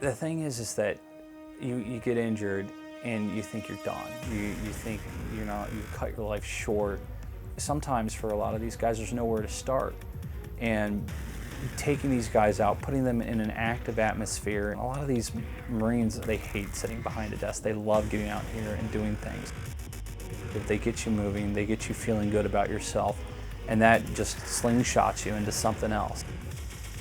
The thing is that you get injured and you think you're done. You think you've cut your life short. Sometimes for a lot of these guys, there's nowhere to start. And taking these guys out, putting them in an active atmosphere. A lot of these Marines, they hate sitting behind a desk. They love getting out here and doing things. They get you moving, they get you feeling good about yourself, and that just slingshots you into something else.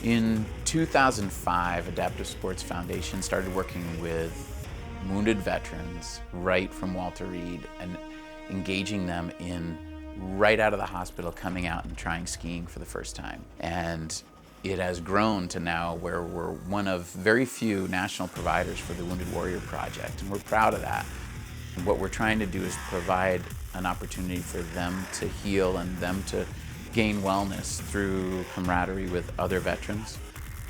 In 2005, Adaptive Sports Foundation started working with wounded veterans right from Walter Reed and engaging them in right out of the hospital coming out and trying skiing for the first time. And it has grown to now where we're one of very few national providers for the Wounded Warrior Project, and we're proud of that. And what we're trying to do is provide an opportunity for them to heal and them to gain wellness through camaraderie with other veterans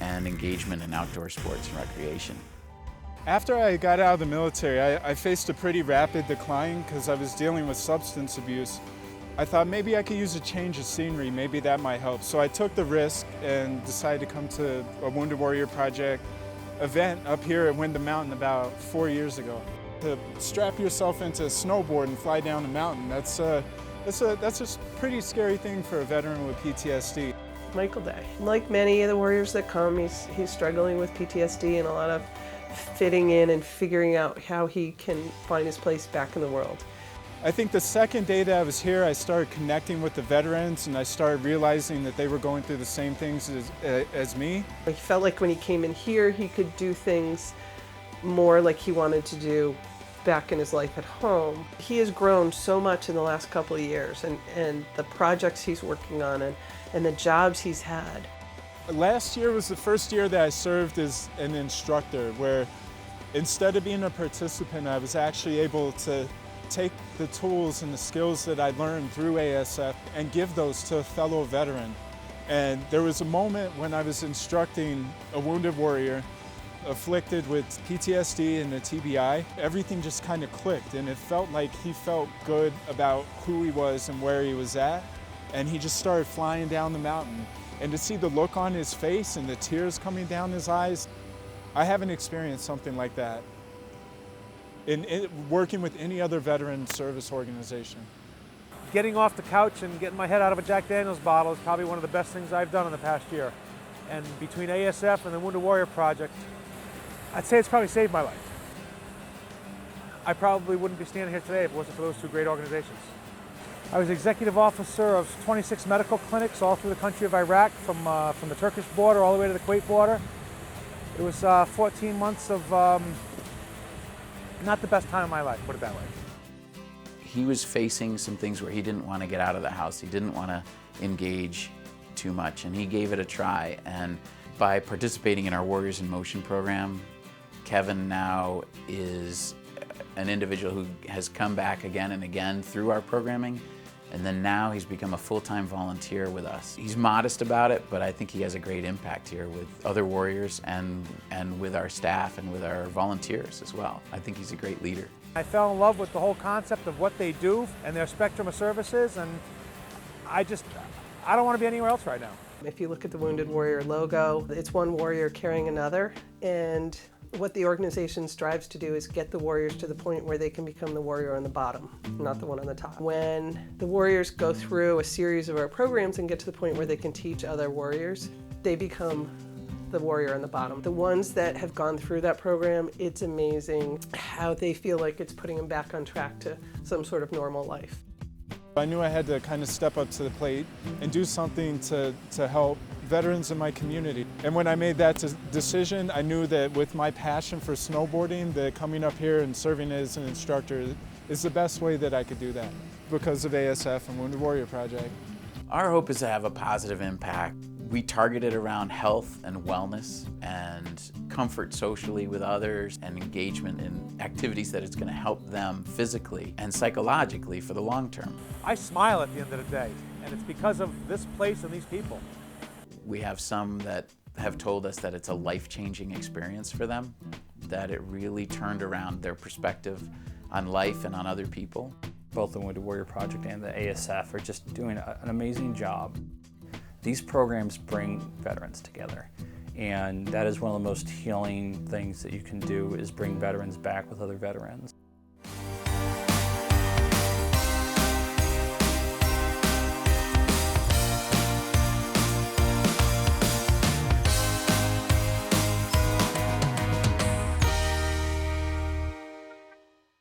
and engagement in outdoor sports and recreation. After I got out of the military, I faced a pretty rapid decline because I was dealing with substance abuse. I thought maybe I could use a change of scenery, maybe that might help. So I took the risk and decided to come to a Wounded Warrior Project event up here at Windham Mountain about 4 years ago. To strap yourself into a snowboard and fly down a mountain, that's a pretty scary thing for a veteran with PTSD. Michael Day. Like many of the warriors that come, he's struggling with PTSD and a lot of fitting in and figuring out how he can find his place back in the world. I think the second day that I was here, I started connecting with the veterans and I started realizing that they were going through the same things as me. He felt like when he came in here, he could do things more like he wanted to do back in his life at home. He has grown so much in the last couple of years, and the projects he's working on and the jobs he's had. Last year was the first year that I served as an instructor, where instead of being a participant, I was actually able to take the tools and the skills that I learned through ASF and give those to a fellow veteran. And there was a moment when I was instructing a wounded warrior afflicted with PTSD and a TBI. Everything just kind of clicked, and it felt like he felt good about who he was and where he was at. And he just started flying down the mountain. And to see the look on his face and the tears coming down his eyes, I haven't experienced something like that in working with any other veteran service organization. Getting off the couch and getting my head out of a Jack Daniels bottle is probably one of the best things I've done in the past year. And between ASF and the Wounded Warrior Project, I'd say it's probably saved my life. I probably wouldn't be standing here today if it wasn't for those two great organizations. I was executive officer of 26 medical clinics all through the country of Iraq, from the Turkish border all the way to the Kuwait border. It was 14 months of not the best time of my life, put it that way. He was facing some things where he didn't want to get out of the house. He didn't want to engage too much, and he gave it a try. And by participating in our Warriors in Motion program, Kevin now is an individual who has come back again and again through our programming, and then now he's become a full-time volunteer with us. He's modest about it, but I think he has a great impact here with other warriors and with our staff and with our volunteers as well. I think he's a great leader. I fell in love with the whole concept of what they do and their spectrum of services, and I don't want to be anywhere else right now. If you look at the Wounded Warrior logo, it's one warrior carrying another, and what the organization strives to do is get the warriors to the point where they can become the warrior on the bottom, not the one on the top. When the warriors go through a series of our programs and get to the point where they can teach other warriors, they become the warrior on the bottom. The ones that have gone through that program, it's amazing how they feel like it's putting them back on track to some sort of normal life. I knew I had to kind of step up to the plate and do something to help veterans in my community. And when I made that decision, I knew that with my passion for snowboarding, that coming up here and serving as an instructor is the best way that I could do that because of ASF and Wounded Warrior Project. Our hope is to have a positive impact. We target it around health and wellness and comfort socially with others and engagement in activities that it's going to help them physically and psychologically for the long term. I smile at the end of the day, and it's because of this place and these people. We have some that have told us that it's a life-changing experience for them, that it really turned around their perspective on life and on other people. Both the Wounded Warrior Project and the ASF are just doing an amazing job. These programs bring veterans together And that is one of the most healing things that you can do, is bring veterans back with other veterans.